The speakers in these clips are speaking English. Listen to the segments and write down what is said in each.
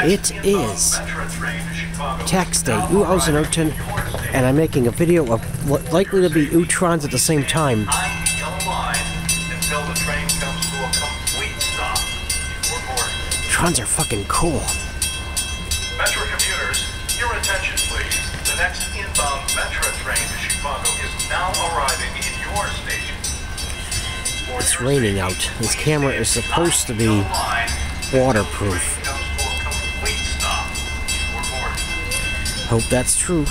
It is tax day 2010, and I'm making a video of what likely to be trons at the same time. Trons are fucking cool. METRA commuters, your attention please. The next inbound METRA train to Chicago is now arriving in your station. It's raining out. This camera is supposed to be waterproof. Hope that's true.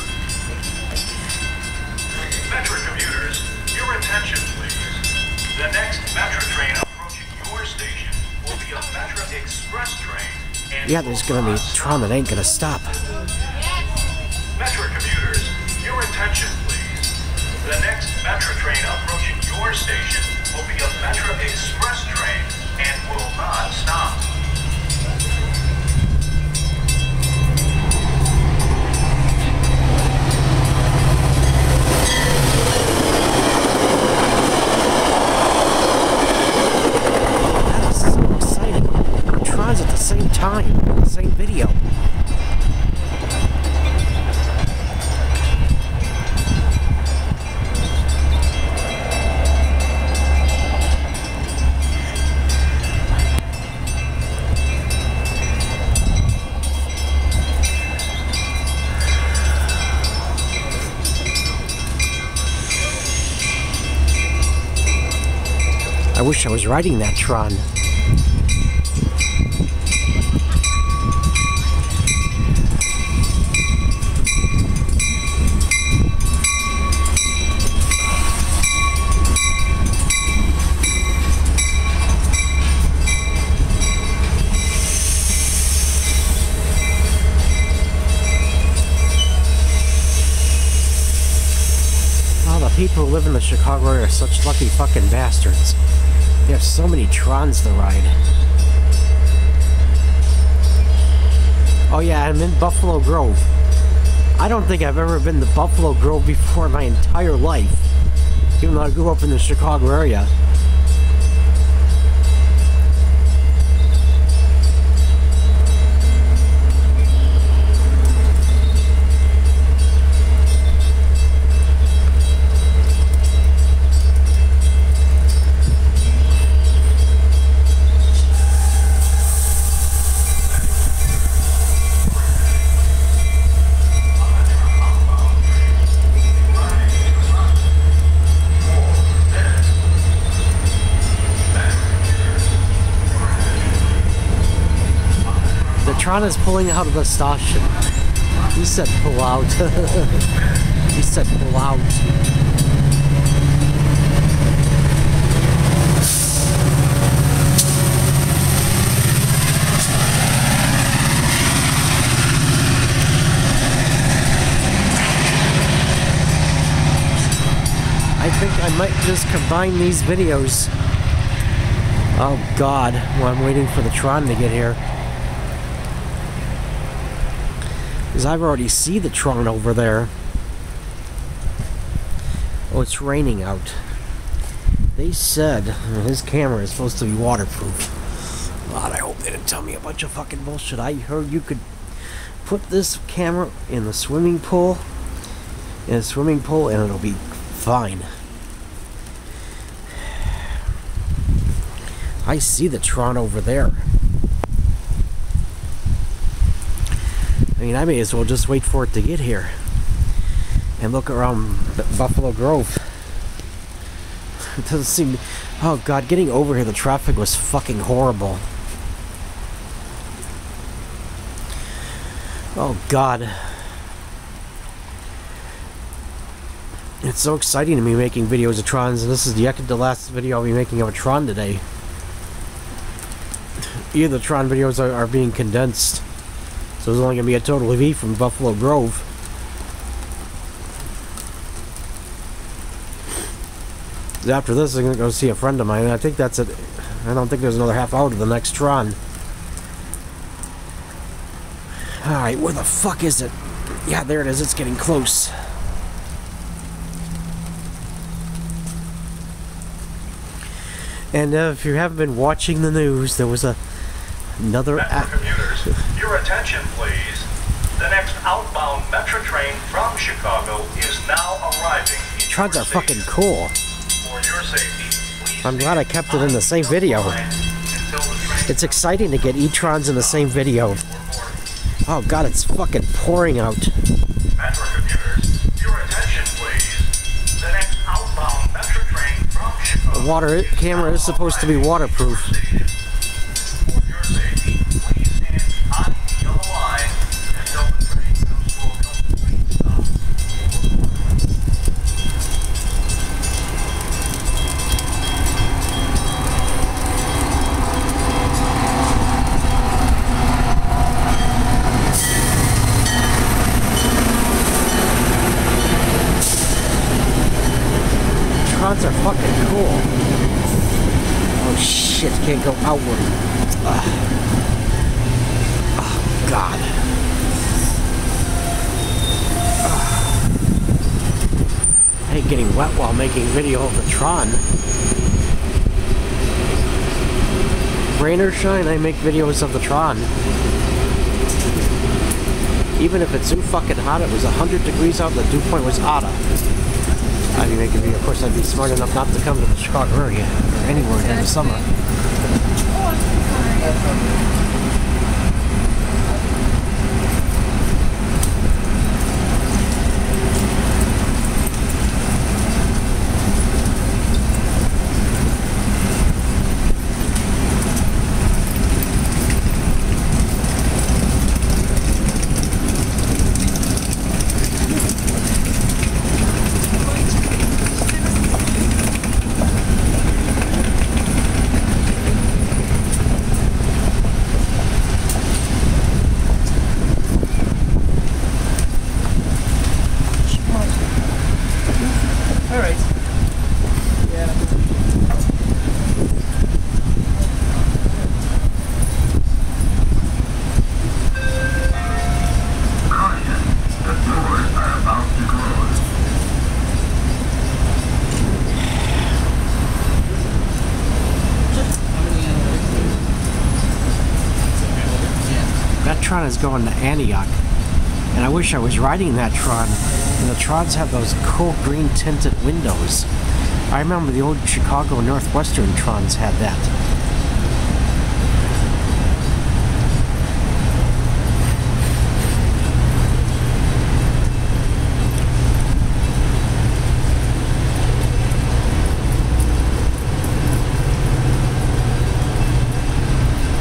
METRA commuters, your attention please. The next METRA train approaching your station will be a METRA Express train. Yeah, there's gonna be a tron that ain't gonna stop. METRA commuters, your attention please. The next METRA train approaching your station will be a METRA Express train and will not stop. That is so exciting. Trons at the same time, the same video. I wish I was riding that tron. Oh, the people who live in the Chicago area are such lucky fucking bastards. They have so many trons to ride. Oh yeah, I'm in Buffalo Grove. I don't think I've ever been to Buffalo Grove before in my entire life, even though I grew up in the Chicago area. The tron is pulling out of the station. He said pull out. He said pull out. I think I might just combine these videos. Oh God, well, I'm waiting for the tron to get here. Because I've already seen the tron over there. Oh, it's raining out. They said his camera is supposed to be waterproof. God, I hope they didn't tell me a bunch of fucking bullshit. I heard you could put this camera in the swimming pool, and it'll be fine. I see the tron over there. I mean, I may as well just wait for it to get here and look around Buffalo Grove. It doesn't seem... Oh God, getting over here, the traffic was fucking horrible. Oh God. It's so exciting to me making videos of trons, and this is the last video I'll be making of a tron today. Either the tron videos are being condensed. So there's only going to be a total of 8 from Buffalo Grove. After this, I'm going to go see a friend of mine. I think that's it. I don't think there's another half hour to the next tron. Alright, where the fuck is it? Yeah, there it is. It's getting close. And if you haven't been watching the news, there was another... METRA commuters, your Your attention, please. The next outbound METRA train from Chicago is now arriving. Trons are fucking cool. For your safety, please I'm glad I kept it in the same video. It's exciting to get E-trons in the same video. Oh god, it's fucking pouring out. METRA commuters, your attention, please. The next outbound METRA train from Chicago. The water camera is supposed to be waterproof. For your safety, please stand behind the yellow line until the train comes to a complete stop. Trons are fucking cool. Oh shit, can't go outward. Oh god. I hate getting wet while making video of the Tron. Rain or shine, I make videos of the Tron. Even if it's too fucking hot, it was 100 degrees out, the dew point was hotter. I'd be making video. Of course, I'd be smart enough not to come to the Chicago area or anywhere in the summer. That Tron is going to Antioch, and I wish I was riding that Tron. And the Trons have those cool green tinted windows. I remember the old Chicago Northwestern Trons had that.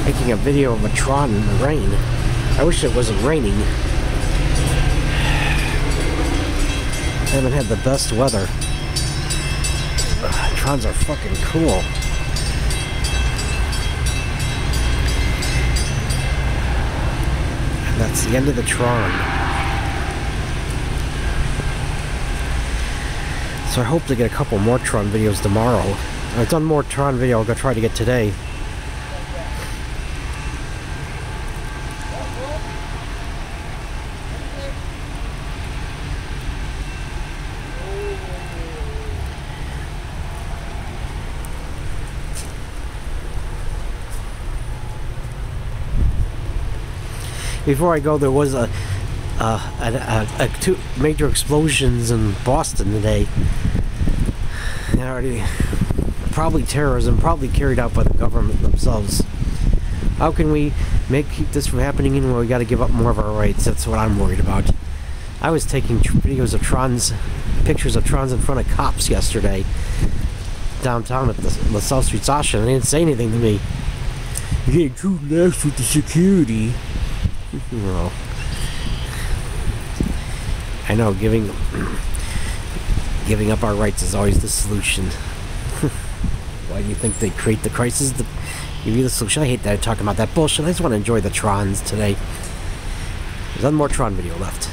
Making a video of a Tron in the rain. I wish it wasn't raining. I haven't had the best weather. Trons are fucking cool. And that's the end of the Tron. So I hope to get a couple more Tron videos tomorrow. I've done more Tron video I'll go try to get today. Before I go, there was two major explosions in Boston today. Probably terrorism, probably carried out by the government themselves. How can we keep this from happening anyway? We got to give up more of our rights. That's what I'm worried about. I was taking videos of Trons, pictures of Trons in front of cops yesterday, downtown at the South Street Sasha, and they didn't say anything to me. You're getting too lax with the security. Well, I know giving up our rights is always the solution. Why do you think they create the crisis? To give you the solution. I hate that I'm talking about that bullshit. I just want to enjoy the Trons today. There's one more Tron video left.